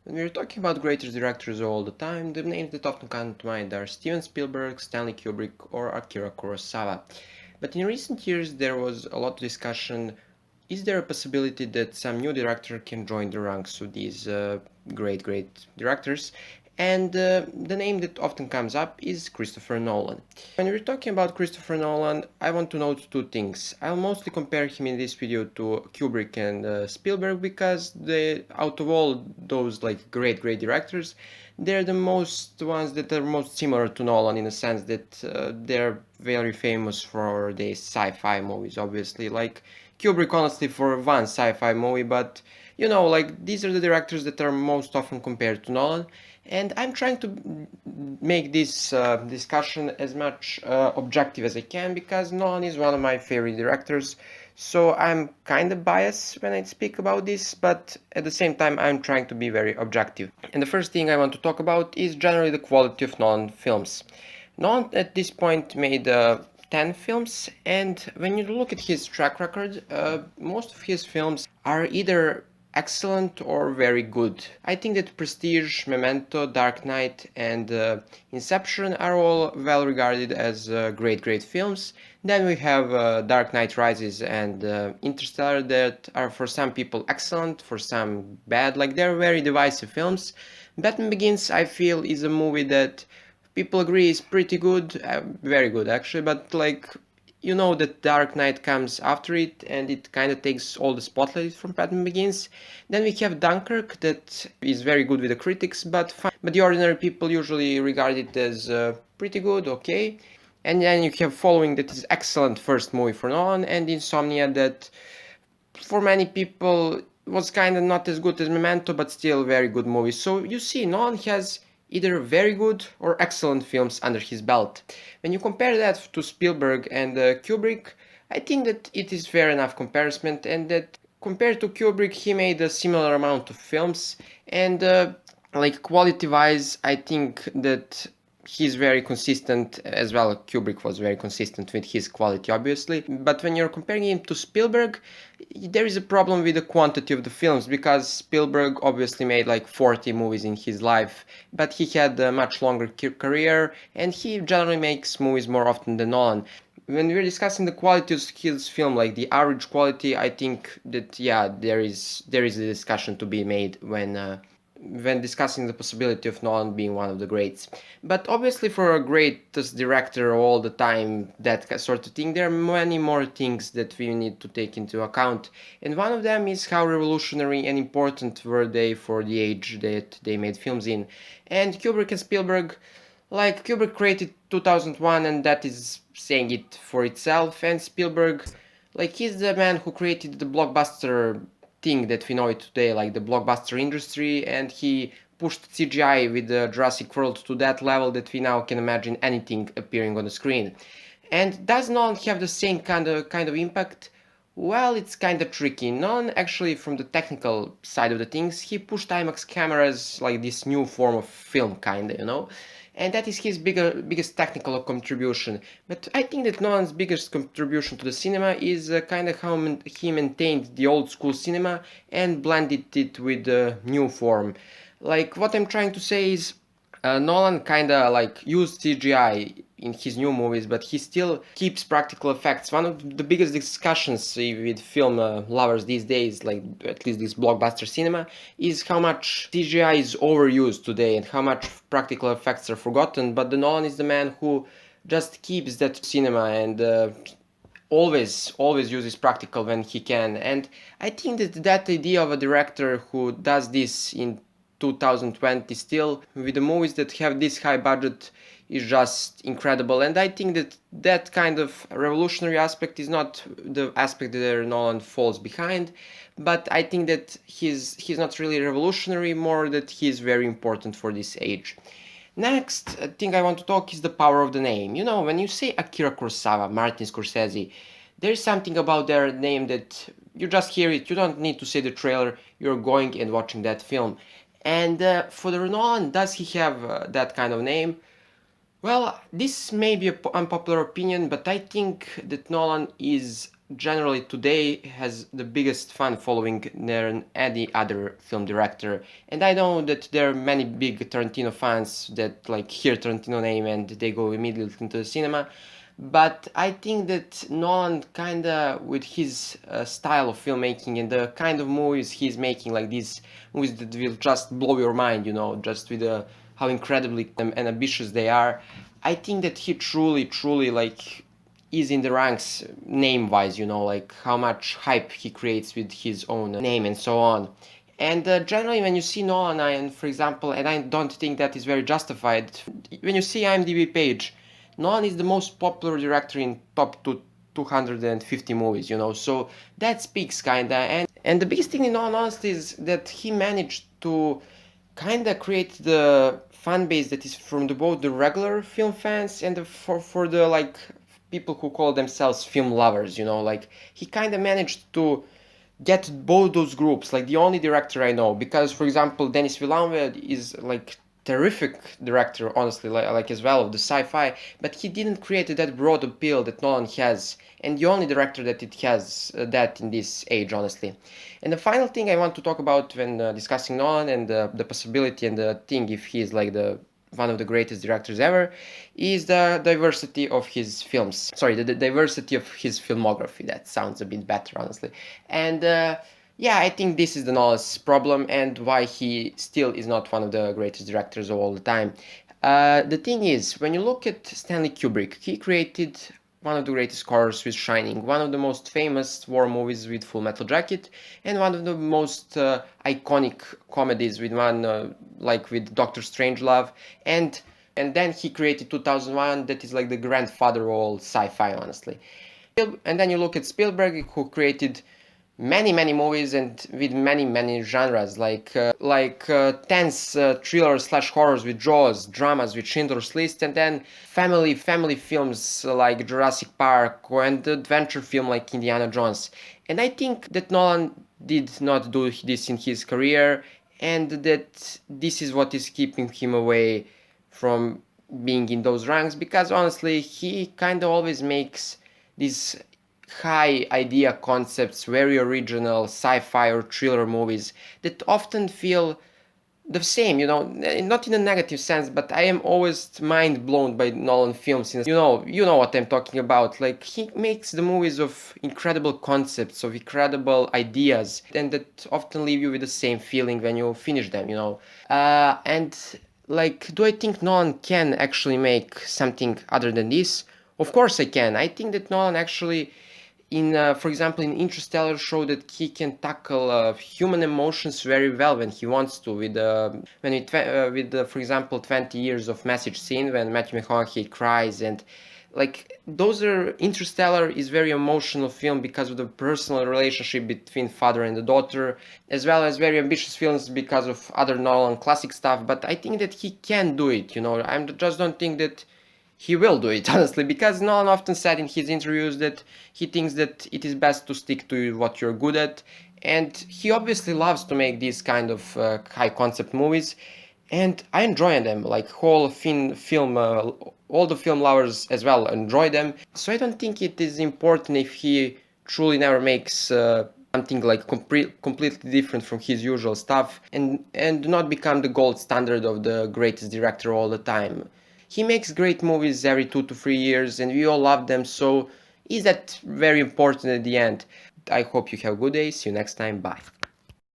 When we're talking about greatest directors all the time, the names that often come to mind are Steven Spielberg, Stanley Kubrick, or Akira Kurosawa. But in recent years, there was a lot of discussion. Is there a possibility that some new director can join the ranks of these great directors? And the name that often comes up is Christopher Nolan. When we're talking about Christopher Nolan, I want to note two things. I'll mostly compare him in this video to Kubrick and Spielberg because out of all those like great directors, they're the most ones that are most similar to Nolan in the sense that they're very famous for their sci-fi movies, obviously. Like Kubrick, honestly, for one sci-fi movie, but like these are the directors that are most often compared to Nolan, and I'm trying to make this discussion as much objective as I can because Nolan is one of my favorite directors. So I'm kind of biased when I speak about this, but at the same time I'm trying to be very objective. And the first thing I want to talk about is generally the quality of Nolan films. Nolan at this point made 10 films, and when you look at his track record, most of his films are either excellent or very good. I think that Prestige, Memento, Dark Knight, and Inception are all well regarded as great films. Then we have Dark Knight Rises and Interstellar that are for some people excellent, for some bad. Like they're very divisive films. Batman Begins, I feel, is a movie that people agree is pretty good, very good actually, but like that Dark Knight comes after it and it kind of takes all the spotlight from Batman Begins. Then we have Dunkirk that is very good with the critics, but fine. But the ordinary people usually regard it as pretty good, okay. And then you have Following that is excellent first movie for Nolan, and Insomnia that for many people was kind of not as good as Memento, but still very good movie. So you see, Nolan has either very good or excellent films under his belt. When you compare that to Spielberg and Kubrick, I think that it is fair enough comparison, and that compared to Kubrick, he made a similar amount of films, and like quality-wise, I think that he's very consistent as well. Kubrick was very consistent with his quality, obviously. But when you're comparing him to Spielberg, there is a problem with the quantity of the films because Spielberg obviously made like 40 movies in his life, but he had a much longer career and he generally makes movies more often than Nolan. When we're discussing the quality of his film, like the average quality, I think that yeah, there is a discussion to be made when discussing the possibility of Nolan being one of the greats. But obviously for a greatest director all the time, that sort of thing, there are many more things that we need to take into account. And one of them is how revolutionary and important were they for the age that they made films in. And Kubrick and Spielberg, like Kubrick created 2001 and that is saying it for itself, and Spielberg, like he's the man who created the blockbuster thing that we know it today, like the blockbuster industry, and he pushed CGI with the Jurassic World to that level that we now can imagine anything appearing on the screen. And does Nolan have the same kind of impact? Well, it's kind of tricky. Nolan actually, from the technical side of the things, he pushed IMAX cameras like this new form of film, kinda. And that is his biggest technical contribution. But I think that Nolan's biggest contribution to the cinema is kind of how he maintained the old school cinema and blended it with the new form. Like what I'm trying to say is Nolan kind of like used CGI in his new movies, but he still keeps practical effects. One of the biggest discussions with film lovers these days, like at least this blockbuster cinema, is how much CGI is overused today and how much practical effects are forgotten. But the Nolan is the man who just keeps that cinema and always uses practical when he can. And I think that idea of a director who does this in 2020 still with the movies that have this high budget is just incredible. And I think that kind of revolutionary aspect is not the aspect that Nolan falls behind, but I think that he's not really revolutionary, more that he's very important for this age. Next thing I want to talk is the power of the name. When you say Akira Kurosawa, Martin Scorsese, there's something about their name that you just hear it. You don't need to see the trailer. You're going and watching that film. And for the Nolan, does he have that kind of name? Well, this may be an unpopular opinion, but I think that Nolan is generally today has the biggest fan following than any other film director. And I know that there are many big Tarantino fans that like hear Tarantino name and they go immediately into the cinema. But I think that Nolan kinda with his style of filmmaking and the kind of movies he's making, like these movies that will just blow your mind, just with how incredibly and ambitious they are. I think that he truly like is in the ranks name wise, like how much hype he creates with his own name and so on. And generally, when you see Nolan, and for example, and I don't think that is very justified, when you see IMDb page, Nolan is the most popular director in top 250 movies, so that speaks kinda. And the biggest thing in Nolan, honestly, is that he managed to kind of create the fan base that is from both the regular film fans and for the like people who call themselves film lovers, like he kind of managed to get both those groups, like the only director I know, because for example Denis Villeneuve is like terrific director, honestly, like as well of the sci-fi, but he didn't create that broad appeal that Nolan has, and the only director that it has that in this age, honestly. And the final thing I want to talk about when discussing Nolan and the possibility and the thing if he is like the one of the greatest directors ever is the diversity of his films. Sorry, the diversity of his filmography. That sounds a bit better, honestly. And yeah, I think this is the Nolan's problem and why he still is not one of the greatest directors of all the time. The thing is, when you look at Stanley Kubrick, he created one of the greatest scores with Shining, one of the most famous war movies with Full Metal Jacket, and one of the most iconic comedies with one like with Doctor Strangelove, and then he created 2001, that is like the grandfather of all sci-fi, honestly. And then you look at Spielberg, who created many movies and with many genres like tense thrillers slash horrors with Jaws, dramas with Schindler's List, and then family films like Jurassic Park and adventure film like Indiana Jones. And I think that Nolan did not do this in his career, and that this is what is keeping him away from being in those ranks, because honestly he kind of always makes these high idea concepts, very original sci-fi or thriller movies that often feel the same, not in a negative sense, but I am always mind blown by Nolan films. You know what I'm talking about. Like he makes the movies of incredible concepts, of incredible ideas, and that often leave you with the same feeling when you finish them. And like, do I think Nolan can actually make something other than this? Of course I can. I think that Nolan actually for example, in Interstellar, show that he can tackle human emotions very well when he wants to. For example, 20 years of message scene when Matthew McConaughey cries, and like those are Interstellar is very emotional film because of the personal relationship between father and the daughter, as well as very ambitious films because of other Nolan classic stuff. But I think that he can do it. I just don't think that he will do it, honestly, because Nolan often said in his interviews that he thinks that it is best to stick to what you're good at, and he obviously loves to make these kind of high concept movies, and I enjoy them, like all the film lovers as well enjoy them, so I don't think it is important if he truly never makes something like completely different from his usual stuff and not become the gold standard of the greatest director all the time. He makes great movies every 2 to 3 years, and we all love them, so is that very important at the end? I hope you have a good day. See you next time. Bye.